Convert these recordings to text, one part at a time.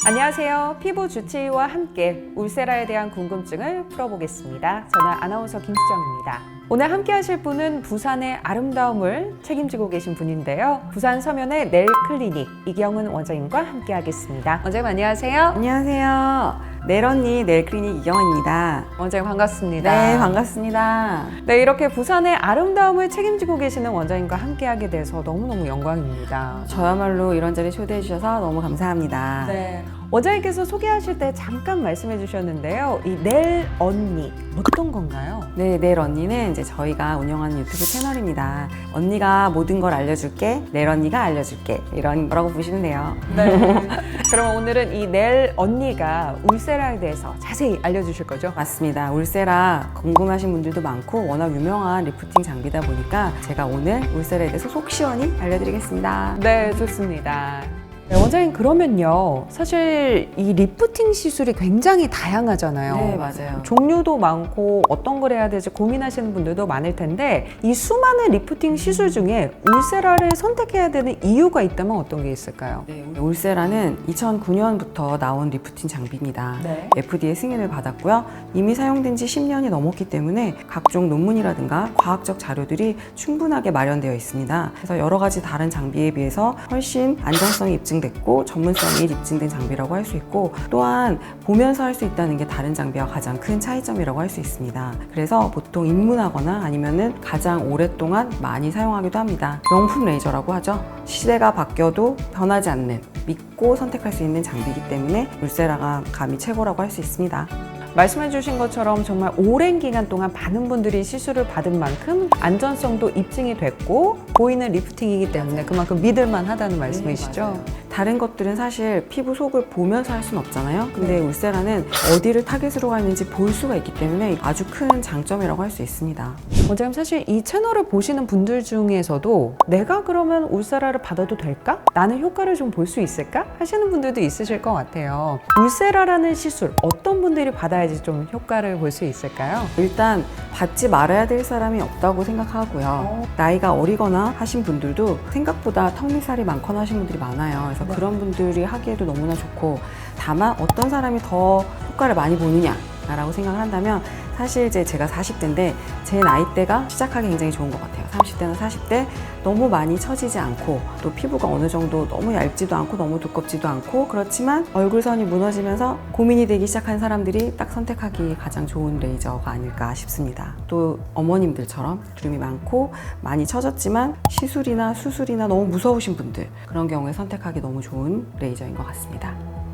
안녕하세요. 피부 주치의와 함께 울세라에 대한 궁금증을 풀어보겠습니다. 저는 아나운서 김수정입니다. 오늘 함께 하실 분은 부산의 아름다움을 책임지고 계신 분인데요. 부산 서면의 네일 클리닉 이경은 원장님과 함께 하겠습니다. 원장님 안녕하세요. 안녕하세요. 네일언니 네일클리닉 이경은입니다. 원장님 반갑습니다. 네, 반갑습니다. 네, 이렇게 부산의 아름다움을 책임지고 계시는 원장님과 함께 하게 돼서 너무너무 영광입니다. 저야말로 이런 자리에 초대해 주셔서 너무 감사합니다. 네. 원장님께서 소개하실 때 잠깐 말씀해 주셨는데요. 이 네일 언니 어떤 건가요? 네, 네일언니는 이제 저희가 운영하는 유튜브 채널입니다. 언니가 모든 걸 알려줄게, 네일언니가 알려줄게 이런 거라고 보시면 돼요. 네. 그럼 오늘은 이 네일 언니가 울세라에 대해서 자세히 알려주실 거죠? 맞습니다. 울세라 궁금하신 분들도 많고 워낙 유명한 리프팅 장비다 보니까 제가 오늘 울세라에 대해서 속 시원히 알려드리겠습니다. 네, 좋습니다. 네, 원장님 그러면요. 사실 이 리프팅 시술이 굉장히 다양하잖아요. 네, 맞아요. 종류도 많고 어떤 걸 해야 될지 고민하시는 분들도 많을 텐데 이 수많은 리프팅 시술 중에 울세라를 선택해야 되는 이유가 있다면 어떤 게 있을까요? 네, 울세라는 2009년부터 나온 리프팅 장비입니다. 네. FDA 승인을 받았고요. 이미 사용된 지 10년이 넘었기 때문에 각종 논문이라든가 과학적 자료들이 충분하게 마련되어 있습니다. 그래서 여러 가지 다른 장비에 비해서 훨씬 안정성이 입증됐고 전문성이 입증된 장비라고 할 수 있고 또한 보면서 할 수 있다는 게 다른 장비와 가장 큰 차이점이라고 할 수 있습니다. 그래서 보통 입문하거나 아니면은 가장 오랫동안 많이 사용하기도 합니다. 명품 레이저라고 하죠. 시대가 바뀌어도 변하지 않는 믿고 선택할 수 있는 장비이기 때문에 울세라가 감히 최고라고 할 수 있습니다. 말씀해 주신 것처럼 정말 오랜 기간 동안 많은 분들이 시술을 받은 만큼 안전성도 입증이 됐고 보이는 리프팅이기 때문에 그만큼 믿을만 하다는 말씀이시죠? 맞아요. 다른 것들은 사실 피부 속을 보면서 할 수는 없잖아요. 근데 울세라는 어디를 타겟으로 가는지 볼 수가 있기 때문에 아주 큰 장점이라고 할 수 있습니다. 원장님 사실 이 채널을 보시는 분들 중에서도 내가 그러면 울세라를 받아도 될까? 나는 효과를 좀 볼 수 있을까? 하시는 분들도 있으실 것 같아요. 울세라라는 시술 어떤 분들이 받아야지 좀 효과를 볼 수 있을까요? 일단 받지 말아야 될 사람이 없다고 생각하고요. 나이가 어리거나 하신 분들도 생각보다 턱밑살이 많거나 하신 분들이 많아요. 그래서 네. 그런 분들이 하기에도 너무나 좋고 다만 어떤 사람이 더 효과를 많이 보느냐 라고 생각을 한다면 사실 이제 제가 40대인데 제 나이대가 시작하기 굉장히 좋은 것 같아요. 30대나 40대 너무 많이 처지지 않고 또 피부가 어느 정도 너무 얇지도 않고 너무 두껍지도 않고 그렇지만 얼굴선이 무너지면서 고민이 되기 시작한 사람들이 딱 선택하기 가장 좋은 레이저가 아닐까 싶습니다. 또 어머님들처럼 주름이 많고 많이 처졌지만 시술이나 수술이나 너무 무서우신 분들 그런 경우에 선택하기 너무 좋은 레이저인 것 같습니다.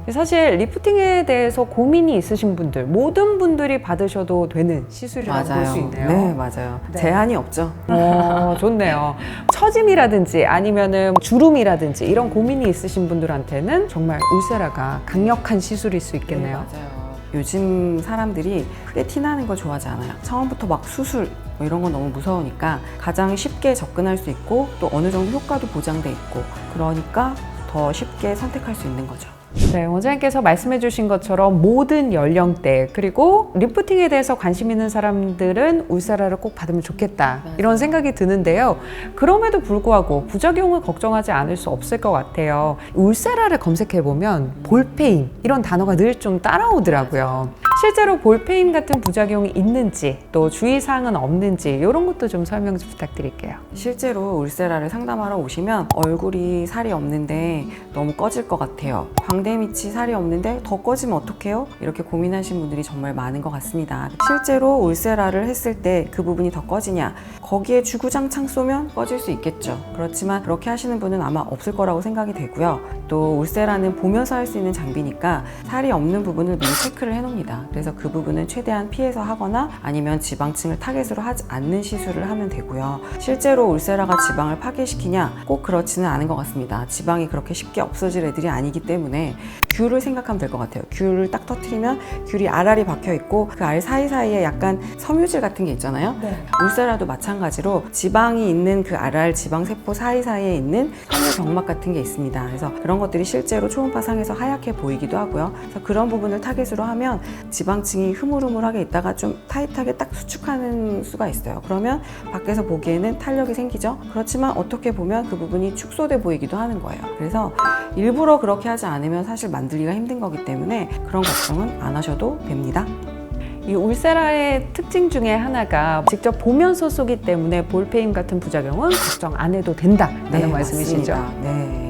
사실 리프팅에 대해서 고민이 있으신 분들 모든 분들이 받으셔도 되는 시술이라고 볼 수 있네요. 네, 맞아요. 네. 제한이 없죠. 좋네요. 처짐이라든지 아니면은 주름이라든지 이런 고민이 있으신 분들한테는 정말 울세라가 강력한 시술일 수 있겠네요. 맞아요. 요즘 사람들이 크게 티나는 걸 좋아하지 않아요. 처음부터 막 수술 뭐 이런 건 너무 무서우니까 가장 쉽게 접근할 수 있고 또 어느 정도 효과도 보장돼 있고 그러니까 더 쉽게 선택할 수 있는 거죠. 네, 원장님께서 말씀해 주신 것처럼 모든 연령대 그리고 리프팅에 대해서 관심 있는 사람들은 울세라를 꼭 받으면 좋겠다 이런 생각이 드는데요. 그럼에도 불구하고 부작용을 걱정하지 않을 수 없을 것 같아요. 울세라를 검색해 보면 볼페인 이런 단어가 늘 좀 따라오더라고요. 실제로 볼페인 같은 부작용이 있는지 또 주의사항은 없는지 이런 것도 좀 설명 좀 부탁드릴게요. 실제로 울세라를 상담하러 오시면 얼굴이 살이 없는데 너무 꺼질 것 같아요. 광대 밑이 살이 없는데 더 꺼지면 어떡해요? 이렇게 고민하시는 분들이 정말 많은 것 같습니다. 실제로 울세라를 했을 때 그 부분이 더 꺼지냐? 거기에 주구장창 쏘면 꺼질 수 있겠죠. 그렇지만 그렇게 하시는 분은 아마 없을 거라고 생각이 되고요. 또 울세라는 보면서 할 수 있는 장비니까 살이 없는 부분을 미리 체크를 해놓습니다. 그래서 그 부분은 최대한 피해서 하거나 아니면 지방층을 타겟으로 하지 않는 시술을 하면 되고요. 실제로 울세라가 지방을 파괴시키냐? 꼭 그렇지는 않은 것 같습니다. 지방이 그렇게 쉽게 없어질 애들이 아니기 때문에 귤을 생각하면 될 것 같아요. 귤을 딱 터트리면 귤이 알알이 박혀 있고 그 알 사이사이에 약간 섬유질 같은 게 있잖아요. 네. 울세라도 마찬가지로 지방이 있는 그 알알 지방세포 사이사이에 있는 섬유경막 같은 게 있습니다. 그래서 그런 것들이 실제로 초음파 상에서 하얗게 보이기도 하고요. 그래서 그런 부분을 타겟으로 하면 지방층이 흐물흐물하게 있다가 좀 타이트하게 딱 수축하는 수가 있어요. 그러면 밖에서 보기에는 탄력이 생기죠. 그렇지만 어떻게 보면 그 부분이 축소돼 보이기도 하는 거예요. 그래서 일부러 그렇게 하지 않으면 사실 맞는 만들기가 힘든 거기 때문에 그런 걱정은 안 하셔도 됩니다. 이 울세라의 특징 중에 하나가 직접 보면서 쏘기 때문에 볼페인 같은 부작용은 걱정 안 해도 된다라는 말씀이시죠? 맞습니다. 네.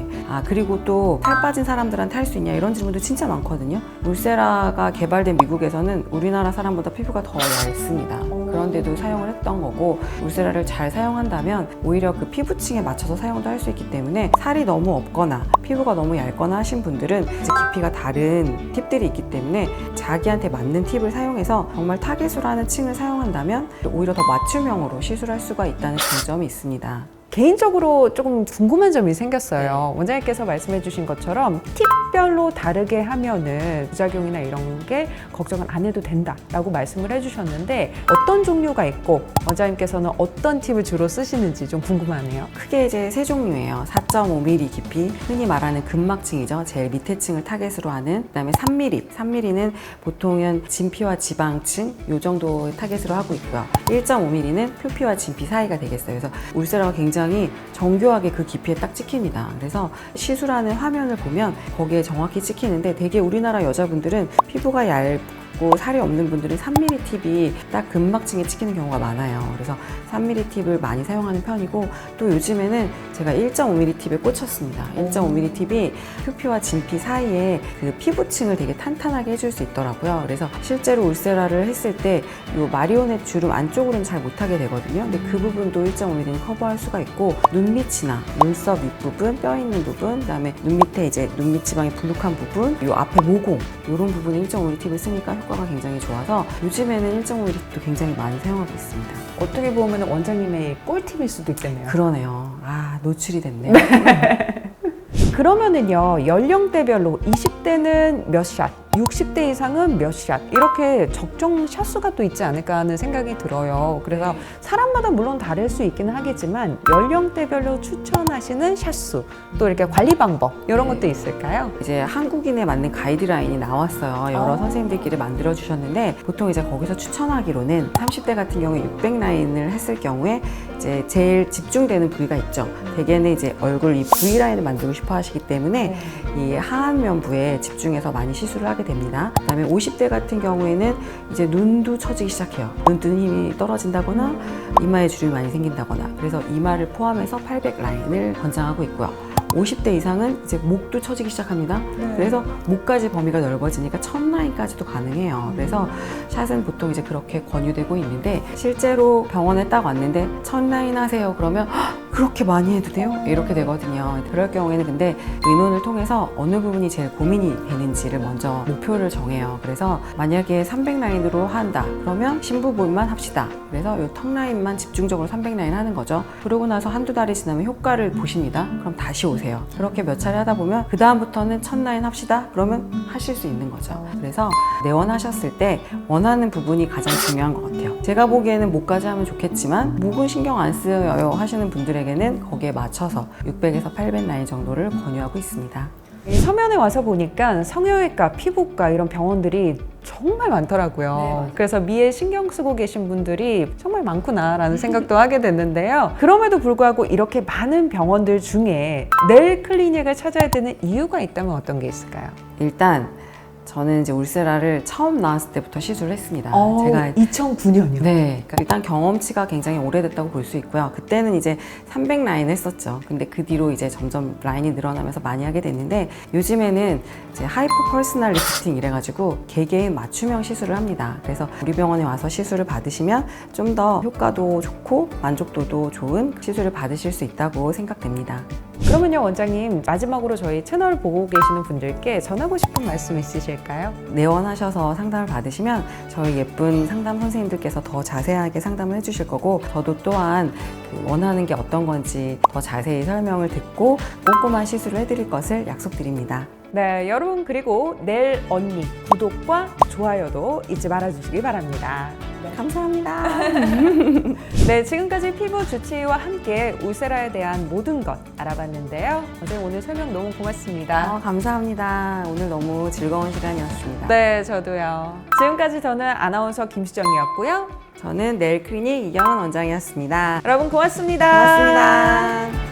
그리고 또 살 빠진 사람들한테 할 수 있냐 이런 질문도 진짜 많거든요. 울세라가 개발된 미국에서는 우리나라 사람보다 피부가 더 얇습니다. 그런데도 사용을 했던 거고, 울세라를 잘 사용한다면 오히려 그 피부층에 맞춰서 사용도 할 수 있기 때문에 살이 너무 없거나 피부가 너무 얇거나 하신 분들은 이제 깊이가 다른 팁들이 있기 때문에 자기한테 맞는 팁을 사용해서 정말 타겟으로 층을 사용한다면 오히려 더 맞춤형으로 시술할 수가 있다는 장점이 있습니다. 개인적으로 조금 궁금한 점이 생겼어요. 원장님께서 말씀해 주신 것처럼 팁별로 다르게 하면은 부작용이나 이런 게 걱정을 안 해도 된다라고 말씀을 해주셨는데, 어떤 종류가 있고 원장님께서는 어떤 팁을 주로 쓰시는지 좀 궁금하네요. 크게 이제 세 종류예요. 4.5mm 깊이, 흔히 말하는 근막층이죠. 제일 밑에 층을 타겟으로 하는. 그다음에 3mm. 3mm는 보통은 진피와 지방층 요 정도 타겟으로 하고 있고요. 1.5mm는 표피와 진피 사이가 되겠어요. 그래서 울세라가 굉장히 정교하게 그 깊이에 딱 찍힙니다. 그래서 시술하는 화면을 보면 거기에 정확히 찍히는데, 되게 우리나라 여자분들은 피부가 얇고 살이 없는 분들은 3mm 팁이 딱 근막층에 찍히는 경우가 많아요. 그래서 3mm 팁을 많이 사용하는 편이고, 또 요즘에는 제가 1.5mm 팁에 꽂혔습니다. 1.5mm 팁이 표피와 진피 사이에 그 피부층을 되게 탄탄하게 해줄 수 있더라고요. 그래서 실제로 울세라를 했을 때 이 마리오넷 주름 안쪽으로는 잘 못하게 되거든요. 근데 그 부분도 1.5mm는 커버할 수가 있고, 눈 밑이나 눈썹 윗부분, 뼈 있는 부분, 그다음에 눈 밑에 이제 눈 밑 지방이 불룩한 부분, 이 앞에 모공 이런 부분에 1.5mm 팁을 쓰니까 효과가 굉장히 좋아서 요즘에는 1.5mm 팁도 굉장히 많이 사용하고 있습니다. 어떻게 보면 원장님의 꿀팁일 수도 있겠네요. 그러네요. 노출이 됐네요. 그러면은요, 연령대별로 20대는 몇 샷, 60대 이상은 몇 샷, 이렇게 적정 샷수가 또 있지 않을까 하는 생각이 들어요. 그래서 사람마다 물론 다를 수 있기는 하겠지만 연령대별로 추천하시는 샷수, 또 이렇게 관리 방법 이런 것도 있을까요? 이제 한국인에 맞는 가이드라인이 나왔어요. 여러 선생님들끼리 만들어 주셨는데, 보통 이제 거기서 추천하기로는 30대 같은 경우에 600 라인을 했을 경우에 이제 제일 집중되는 부위가 있죠. 대개는 이제 얼굴 이 V 라인을 만들고 싶어 하시기 때문에 이 하안면부에 집중해서 많이 시술을 하게 됩니다. 그다음에 50대 같은 경우에는 이제 눈도 처지기 시작해요. 눈 뜨는 힘이 떨어진다거나 이마에 주름이 많이 생긴다거나, 그래서 이마를 포함해서 800 라인을 권장하고 있고요. 50대 이상은 이제 목도 처지기 시작합니다. 그래서 목까지 범위가 넓어지니까 1000 라인까지도 가능해요. 그래서 샷은 보통 이제 그렇게 권유되고 있는데, 실제로 병원에 딱 왔는데 1000 라인 하세요 그러면 그렇게 많이 해도 돼요? 이렇게 되거든요. 그럴 경우에는 근데 의논을 통해서 어느 부분이 제일 고민이 되는지를 먼저 목표를 정해요. 그래서 만약에 300 라인으로 한다 그러면 심부볼만 합시다. 그래서 이 턱 라인만 집중적으로 300 라인 하는 거죠. 그러고 나서 한두 달이 지나면 효과를 보십니다. 그럼 다시 오세요. 그렇게 몇 차례 하다 보면 그 다음부터는 1000 라인 합시다 그러면 하실 수 있는 거죠. 그래서 내원하셨을 때 원하는 부분이 가장 중요한 것 같아요. 제가 보기에는 목까지 하면 좋겠지만 목은 신경 안 쓰여요 하시는 분들에게는 거기에 맞춰서 600에서 800 라인 정도를 권유하고 있습니다. 이 서면에 와서 보니까 성형외과, 피부과 이런 병원들이 정말 많더라고요. 네, 그래서 미에 신경 쓰고 계신 분들이 정말 많구나라는 생각도 하게 됐는데요. 그럼에도 불구하고 이렇게 많은 병원들 중에 넬 클리닉을 찾아야 되는 이유가 있다면 어떤 게 있을까요? 일단 저는 이제 울세라를 처음 나왔을 때부터 시술을 했습니다. 제가 2009년이요? 네, 그러니까 일단 경험치가 굉장히 오래됐다고 볼 수 있고요. 그때는 이제 300 라인 했었죠. 근데 그 뒤로 이제 점점 라인이 늘어나면서 많이 하게 됐는데, 요즘에는 이제 하이퍼 퍼스널 리프팅 이래가지고 개개인 맞춤형 시술을 합니다. 그래서 우리 병원에 와서 시술을 받으시면 좀 더 효과도 좋고 만족도도 좋은 시술을 받으실 수 있다고 생각됩니다. 그러면요, 원장님, 마지막으로 저희 채널 보고 계시는 분들께 전하고 싶은 말씀 있으실까요? 내원하셔서 상담을 받으시면 저희 예쁜 상담 선생님들께서 더 자세하게 상담을 해주실 거고, 저도 또한 원하는 게 어떤 건지 더 자세히 설명을 듣고 꼼꼼한 시술을 해드릴 것을 약속드립니다. 네, 여러분, 그리고 넬 언니 구독과 좋아요도 잊지 말아주시기 바랍니다. 감사합니다. 네, 지금까지 피부 주치의와 함께 울세라에 대한 모든 것 알아봤는데요. 선생님, 오늘 설명 너무 고맙습니다. 감사합니다. 오늘 너무 즐거운 시간이었습니다. 네, 저도요. 지금까지 저는 아나운서 김수정이었고요. 저는 넬 클리닉 이경은 원장이었습니다. 여러분, 고맙습니다. 고맙습니다.